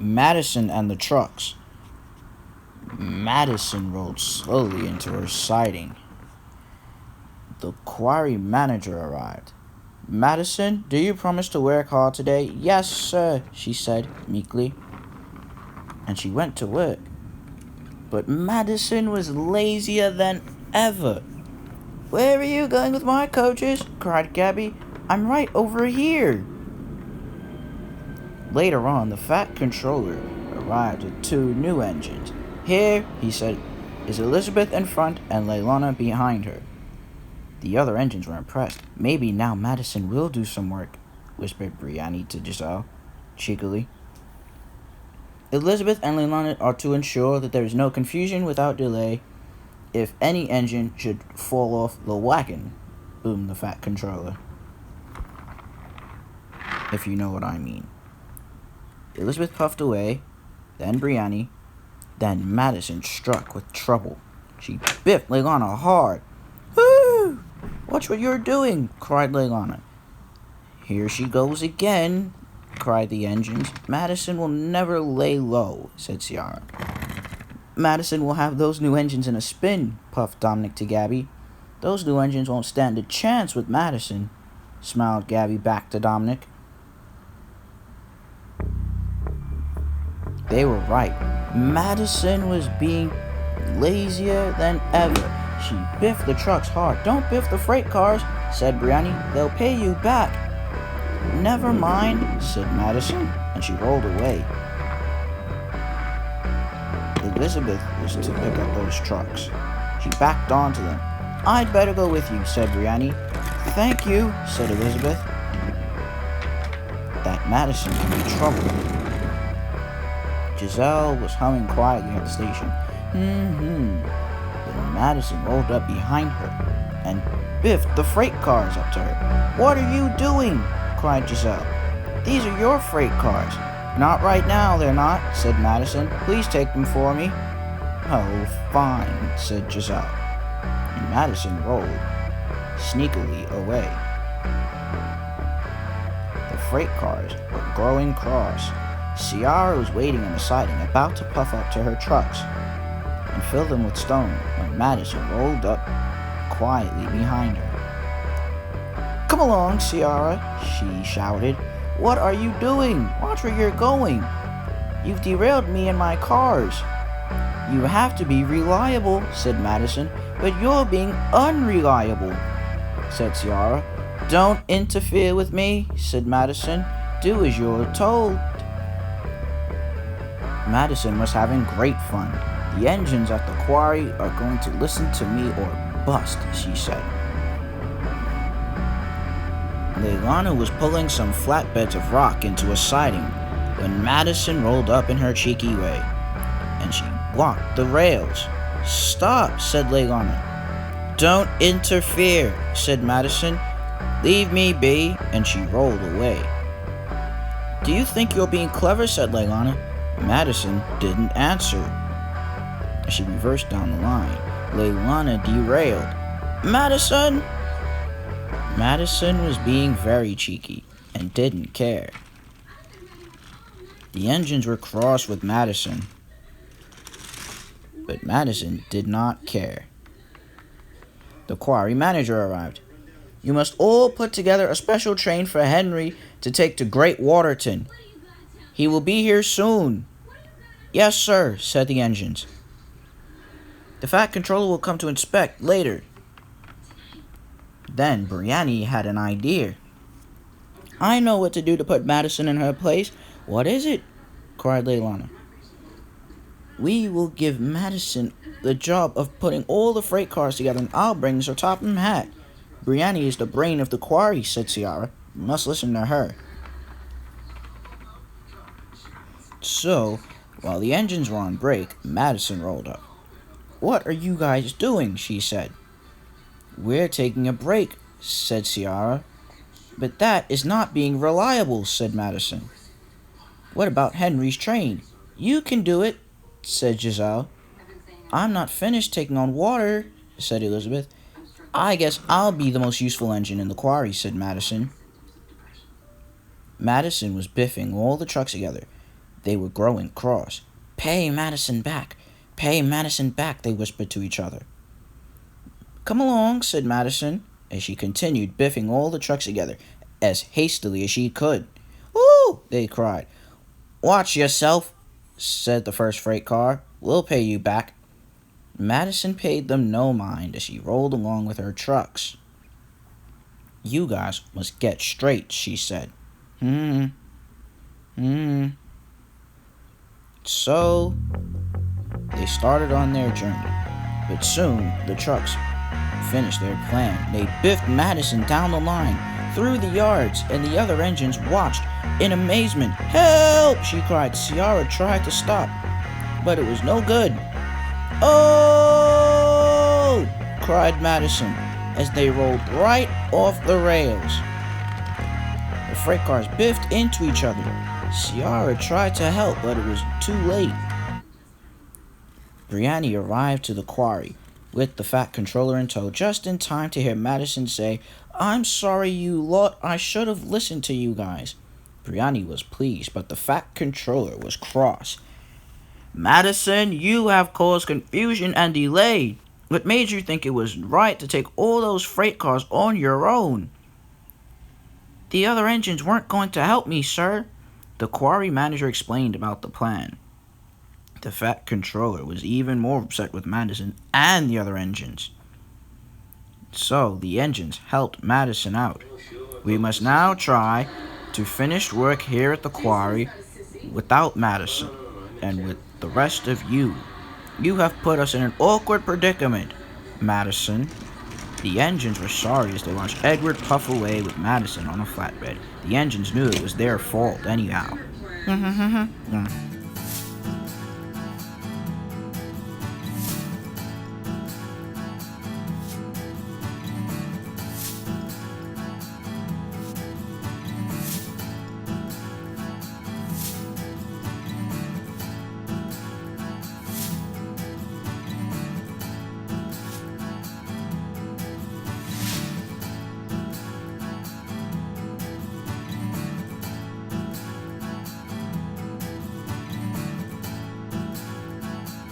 Madison and the trucks. Madison rolled slowly into her siding. The quarry manager arrived. "Madison, do you promise to work hard today?" "Yes, sir," she said meekly. And she went to work. But Madison was lazier than ever. "Where are you going with my coaches?" cried Gabby. "I'm right over here." Later on, the Fat Controller arrived with 2 new engines. "Here," he said, "is Elizabeth in front and Leilani behind her." The other engines were impressed. "Maybe now Madison will do some work," whispered Brianne to Giselle, cheekily. "Elizabeth and Leilani are to ensure that there is no confusion without delay if any engine should fall off the wagon," boomed the Fat Controller. "If you know what I mean." Elizabeth puffed away, then Brianne, then Madison struck with trouble. She biffed Leilani hard. "Whoo! Watch what you're doing!" cried Leilani. "Here she goes again!" cried the engines. "Madison will never lay low," said Ciara. "Madison will have those new engines in a spin," puffed Dominic to Gabby. "Those new engines won't stand a chance with Madison," smiled Gabby back to Dominic. They were right. Madison was being lazier than ever. She biffed the trucks hard. "Don't biff the freight cars," said Brianne. "They'll pay you back." "Never mind," said Madison, and she rolled away. Elizabeth was to pick up those trucks. She backed onto them. "I'd better go with you," said Brianne. "Thank you," said Elizabeth. That Madison can be trouble. Giselle was humming quietly at the station. But Madison rolled up behind her and biffed the freight cars up to her. "What are you doing?" cried Giselle. "These are your freight cars." "Not right now, they're not," said Madison. "Please take them for me." "Oh, fine," said Giselle. And Madison rolled sneakily away. The freight cars were growing cross. Ciara was waiting on the siding, about to puff up to her trucks and fill them with stone when Madison rolled up quietly behind her. "Come along, Ciara," she shouted. "What are you doing? Watch where you're going. You've derailed me and my cars." "You have to be reliable," said Madison. "But you're being unreliable," said Ciara. "Don't interfere with me," said Madison. "Do as you're told." Madison was having great fun. "The engines at the quarry are going to listen to me or bust," she said. Leilani was pulling some flatbeds of rock into a siding when Madison rolled up in her cheeky way, and she blocked the rails. "Stop," said Leilani. "Don't interfere," said Madison. "Leave me be," and she rolled away. "Do you think you're being clever?" said Leilani. Madison didn't answer. She reversed down the line. Leilani derailed. "Madison!" Madison was being very cheeky and didn't care. The engines were cross with Madison, but Madison did not care. The quarry manager arrived. "You must all put together a special train for Henry to take to Great Waterton. He will be here soon." "Yes, sir," said the engines. "The Fat Controller will come to inspect later." Then Brianne had an idea. "I know what to do to put Madison in her place." "What is it?" cried Leilani. "We will give Madison the job of putting all the freight cars together, and I'll bring Sir Topham Hatt. Brianne is the brain of the quarry," said Ciara. "You must listen to her." So, while the engines were on break, Madison rolled up. "What are you guys doing?" she said. "We're taking a break," said Ciara. "But that is not being reliable," said Madison. "What about Henry's train?" "You can do it," said Giselle. "I'm not finished taking on water," said Elizabeth. "I guess I'll be the most useful engine in the quarry," said Madison. Madison was biffing all the trucks together. They were growing cross. "Pay Madison back! Pay Madison back!" they whispered to each other. "Come along," said Madison, as she continued biffing all the trucks together as hastily as she could. "Woo!" they cried. "Watch yourself," said the first freight car. "We'll pay you back." Madison paid them no mind as she rolled along with her trucks. "You guys must get straight," she said. So they started on their journey, but soon the trucks finished their plan. They biffed Madison down the line, through the yards, and the other engines watched in amazement. "Help!" she cried. Ciara tried to stop, but it was no good. "Oh!" cried Madison as they rolled right off the rails. The freight cars biffed into each other. Ciara tried to help, but it was too late. Brianni arrived to the quarry with the Fat Controller in tow just in time to hear Madison say, "I'm sorry, you lot. I should have listened to you guys." Brianni was pleased, but the Fat Controller was cross. "Madison, you have caused confusion and delay. What made you think it was right to take all those freight cars on your own?" "The other engines weren't going to help me, sir." The quarry manager explained about the plan. The Fat Controller was even more upset with Madison and the other engines. So the engines helped Madison out. "We must now try to finish work here at the quarry without Madison and with the rest of you. You have put us in an awkward predicament, Madison." The engines were sorry as they watched Edward puff away with Madison on a flatbed. The engines knew it was their fault anyhow.